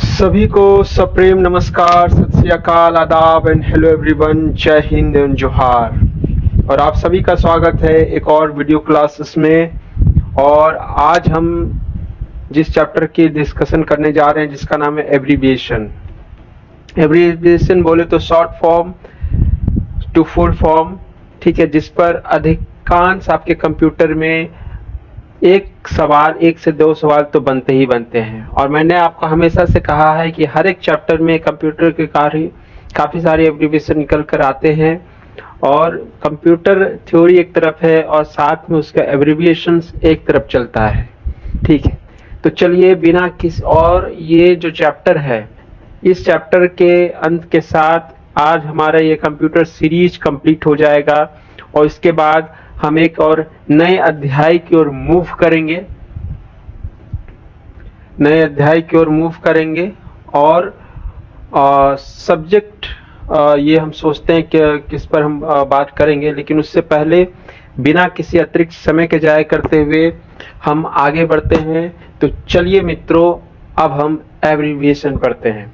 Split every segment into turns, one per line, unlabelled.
सभी को सप्रेम नमस्कार, सत श्री अकाल, आदाब एंड हेलो एवरीवन, जय हिंद एंड जोहार। और आप सभी का स्वागत है एक और वीडियो क्लासेस में। और आज हम जिस चैप्टर की डिस्कशन करने जा रहे हैं जिसका नाम है एब्रीविएशन। एब्रीविएशन बोले तो short form to full form, ठीक है, जिस पर अधिकांश आपके कंप्यूटर में एक से दो सवाल तो बनते ही बनते हैं। और मैंने आपको हमेशा से कहा है कि हर एक चैप्टर में कंप्यूटर के काफ़ी सारे एब्रीविएशन निकल कर आते हैं। और कंप्यूटर थ्योरी एक तरफ है और साथ में उसका एब्रीविएशन एक तरफ चलता है, ठीक है। तो चलिए बिना ये जो चैप्टर है, इस चैप्टर के अंत के साथ आज हमारा ये कंप्यूटर सीरीज कंप्लीट हो जाएगा और इसके बाद हम एक और नए अध्याय की ओर मूव करेंगे। और सब्जेक्ट ये हम सोचते हैं कि किस पर हम बात करेंगे, लेकिन उससे पहले बिना किसी अतिरिक्त समय के जाया करते हुए हम आगे बढ़ते हैं। तो चलिए मित्रों, अब हम एब्रीविएशन पढ़ते हैं।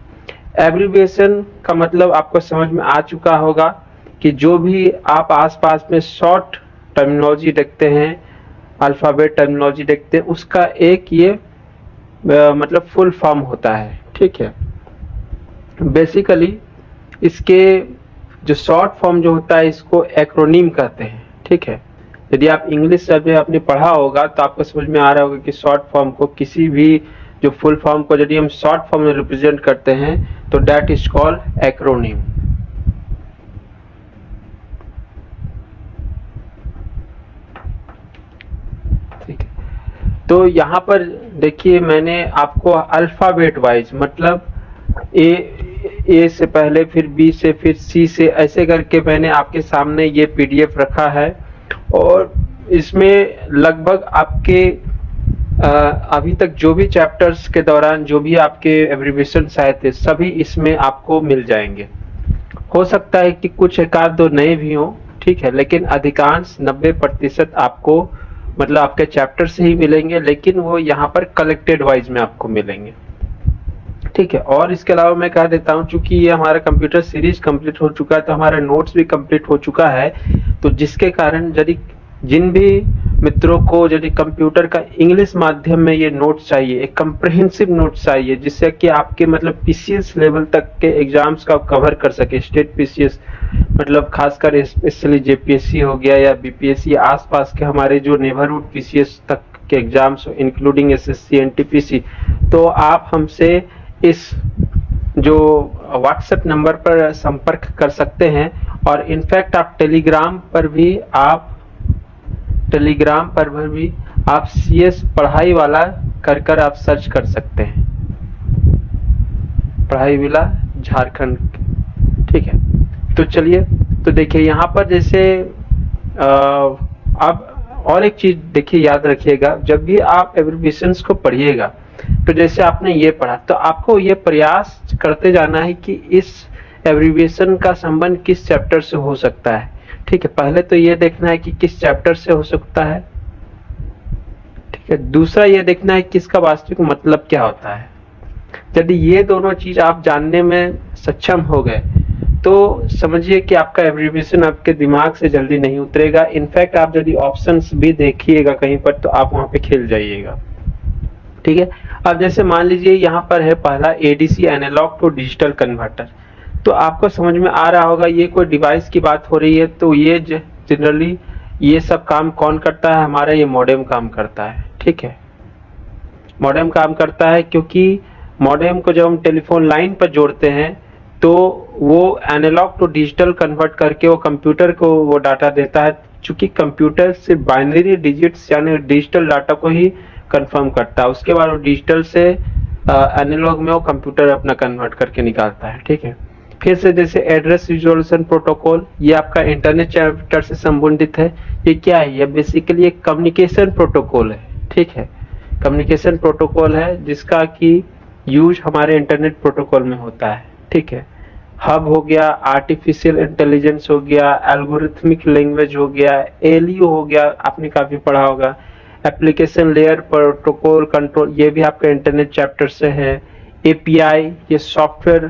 एब्रीविएशन का मतलब आपको समझ में आ चुका होगा कि जो भी आप आसपास में शॉर्ट टर्मिनोलॉजी देखते हैं, अल्फ़ाबेट टर्मिनोलॉजी देखते हैं, उसका एक ये मतलब फुल फॉर्म होता है, ठीक है। बेसिकली इसके जो शॉर्ट फॉर्म जो होता है इसको एक्रोनिम कहते हैं, ठीक है। यदि आप इंग्लिश में आपने पढ़ा होगा तो आपको समझ में आ रहा होगा कि शॉर्ट फॉर्म को किसी भी जो फुल फॉर्म को यदि हम शॉर्ट फॉर्म में रिप्रेजेंट करते हैं तो दैट इज कॉल्ड एक्रोनिम। तो यहाँ पर देखिए मैंने आपको अल्फाबेट वाइज मतलब ए से पहले फिर बी से फिर सी से ऐसे करके मैंने आपके सामने ये पीडीएफ रखा है। और इसमें लगभग आपके अभी तक जो भी चैप्टर्स के दौरान जो भी आपके एब्रीविएशन आए थे सभी इसमें आपको मिल जाएंगे। हो सकता है कि कुछ एक आध दो नए भी हों, ठीक है, लेकिन अधिकांश 90% आपको मतलब आपके चैप्टर से ही मिलेंगे, लेकिन वो यहाँ पर कलेक्टेड वाइज में आपको मिलेंगे, ठीक है। और इसके अलावा मैं कह देता हूँ, चूंकि ये हमारा कंप्यूटर सीरीज कंप्लीट हो चुका है तो हमारा नोट्स भी कंप्लीट हो चुका है। तो जिसके कारण यदि जिन भी मित्रों को यदि कंप्यूटर का इंग्लिश माध्यम में ये नोट्स चाहिए, एक कंप्रिहेंसिव नोट्स चाहिए जिससे कि आपके मतलब पीसीएस लेवल तक के एग्जाम्स का कवर कर सके, स्टेट पीसीएस मतलब खासकर स्पेशली जेपीएससी हो गया या बीपीएससी, आसपास के हमारे जो नेबरहुड पीसीएस तक के एग्जाम्स इंक्लूडिंग एसएससी एनटीपीसी, तो आप हमसे इस जो व्हाट्सएप नंबर पर संपर्क कर सकते हैं। और इनफैक्ट आप टेलीग्राम पर भी आप सीएस पढ़ाई वाला कर आप सर्च कर सकते हैं, पढ़ाई वाला झारखंड, ठीक है। तो चलिए, तो देखिए यहाँ पर जैसे आप और एक चीज देखिए, याद रखिएगा जब भी आप एब्रीविएशंस को पढ़िएगा तो जैसे आपने ये पढ़ा तो आपको ये प्रयास करते जाना है कि इस एब्रीविएशन का संबंध किस चैप्टर से हो सकता है, ठीक है। पहले तो ये देखना है कि किस चैप्टर से हो सकता है, ठीक है। दूसरा ये देखना है कि इसका वास्तविक मतलब क्या होता है। यदि ये दोनों चीज आप जानने में सक्षम हो गए तो समझिए कि आपका एब्रीविएशन आपके दिमाग से जल्दी नहीं उतरेगा। इनफैक्ट आप यदि ऑप्शंस भी देखिएगा कहीं पर तो आप वहां पे खेल जाइएगा, ठीक है। अब जैसे मान लीजिए यहाँ पर है पहला ADC, analogue to digital converter. तो आपको समझ में आ रहा होगा ये कोई डिवाइस की बात हो रही है। तो ये जनरली ये सब काम कौन करता है, हमारा ये मॉडेम काम करता है, ठीक है। मॉडेम काम करता है क्योंकि मॉडेम को जब हम टेलीफोन लाइन पर जोड़ते हैं तो वो एनालॉग टू डिजिटल कन्वर्ट करके वो कंप्यूटर को वो डाटा देता है। चूंकि कंप्यूटर से बाइनरी डिजिट्स यानी डिजिटल डाटा को ही कंफर्म करता है, उसके बाद वो डिजिटल से एनालॉग में वो कंप्यूटर अपना कन्वर्ट करके निकालता है, ठीक है। फिर से जैसे एड्रेस रिजोल्यूशन प्रोटोकॉल, ये आपका इंटरनेट चैप्टर से संबंधित है। ये क्या है, ये बेसिकली एक कम्युनिकेशन प्रोटोकॉल है, ठीक है। कम्युनिकेशन प्रोटोकॉल है जिसका कि यूज हमारे इंटरनेट प्रोटोकॉल में होता है, ठीक है। हब हो गया, आर्टिफिशियल इंटेलिजेंस हो गया, एल्गोरिथमिक लैंग्वेज हो गया, एलयू हो गया, आपने काफी पढ़ा होगा, एप्लीकेशन लेयर प्रोटोकॉल कंट्रोल, ये भी आपका इंटरनेट चैप्टर से है। एपीआई, ये सॉफ्टवेयर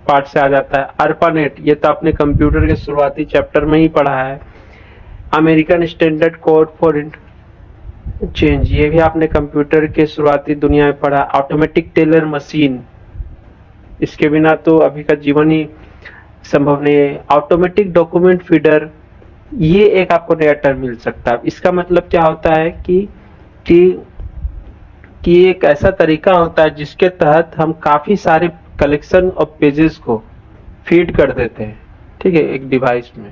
पार्ट से आ जाता है। अर्पानेट, ये तो आपने कंप्यूटर के शुरुआती चैप्टर में ही पढ़ा है। American standard code for change, ये भी आपने कंप्यूटर के शुरुआती दुनिया में पढ़ा। ऑटोमेटिक टेलर मशीन, इसके बिना तो अभी का जीवन ही संभव नहीं है। ऑटोमेटिक डॉक्यूमेंट फीडर, ये एक आपको नया टर्म मिल सकता है। इसका मतलब क्या होता है कि एक ऐसा तरीका होता है जिसके तहत हम काफी सारे कलेक्शन ऑफ पेजेस को फीड कर देते हैं, ठीक है, एक डिवाइस में।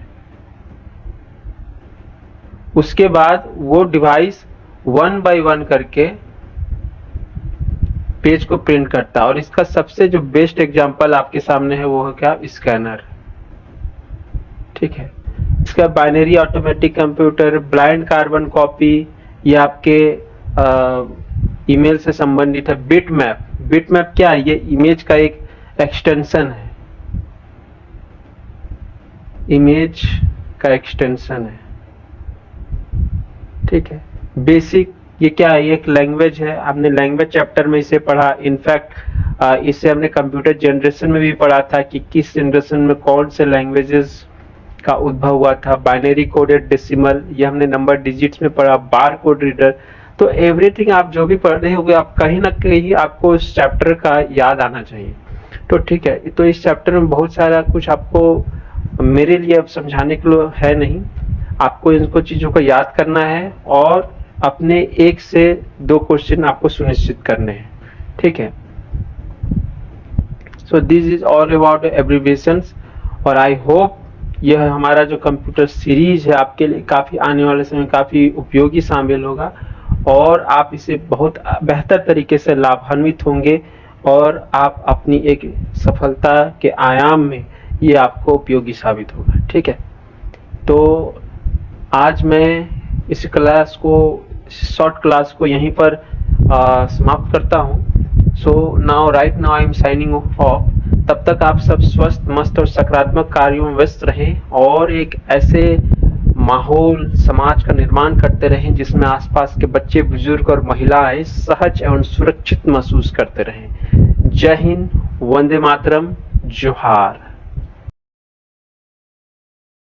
उसके बाद वो डिवाइस 1 बाय 1 करके पेज को प्रिंट करता है। और इसका सबसे जो बेस्ट एग्जांपल आपके सामने है वो है क्या, स्कैनर, ठीक है। इसका binary automatic computer, blind carbon copy, ये आपके ईमेल से संबंधित है। बिटमैप, बिटमैप क्या है, ये इमेज का एक एक्सटेंशन है, इमेज का एक्सटेंशन है, ठीक है। बेसिक, ये क्या है, ये एक लैंग्वेज है, आपने लैंग्वेज चैप्टर में इसे पढ़ा। इनफैक्ट इसे हमने कंप्यूटर जनरेशन में भी पढ़ा था कि किस जनरेशन में कौन से लैंग्वेजेस का उद्भव हुआ था। बाइनरी कोडेड डेसिमल, ये हमने नंबर डिजिट्स में पढ़ा। बार कोड रीडर, तो एवरीथिंग आप जो भी पढ़ रहे होंगे आप कहीं ना कहीं आपको इस चैप्टर का याद आना चाहिए। तो ठीक है, तो इस चैप्टर में बहुत सारा कुछ आपको मेरे लिए अब समझाने के लिए है नहीं, आपको इनको चीजों को याद करना है और अपने 1 से 2 क्वेश्चन आपको सुनिश्चित करने हैं, ठीक है। So this is all about abbreviations, और आई होप यह हमारा जो कंप्यूटर सीरीज है आपके लिए काफी आने वाले समय काफी उपयोगी शामिल होगा और आप इसे बहुत बेहतर तरीके से लाभान्वित होंगे और आप अपनी एक सफलता के आयाम में ये आपको उपयोगी साबित होगा, ठीक है। तो आज मैं इस क्लास को, शॉर्ट क्लास को यहीं पर समाप्त करता हूँ। So now right now I am signing off. तब तक आप सब स्वस्थ, मस्त और सकारात्मक कार्यों में व्यस्त रहें और एक ऐसे माहौल, समाज का निर्माण करते रहें जिसमें आसपास के बच्चे, बुजुर्ग और महिलाएं सहज एवं सुरक्षित महसूस करते रहें। जय हिंद, वंदे मातरम, जोहार।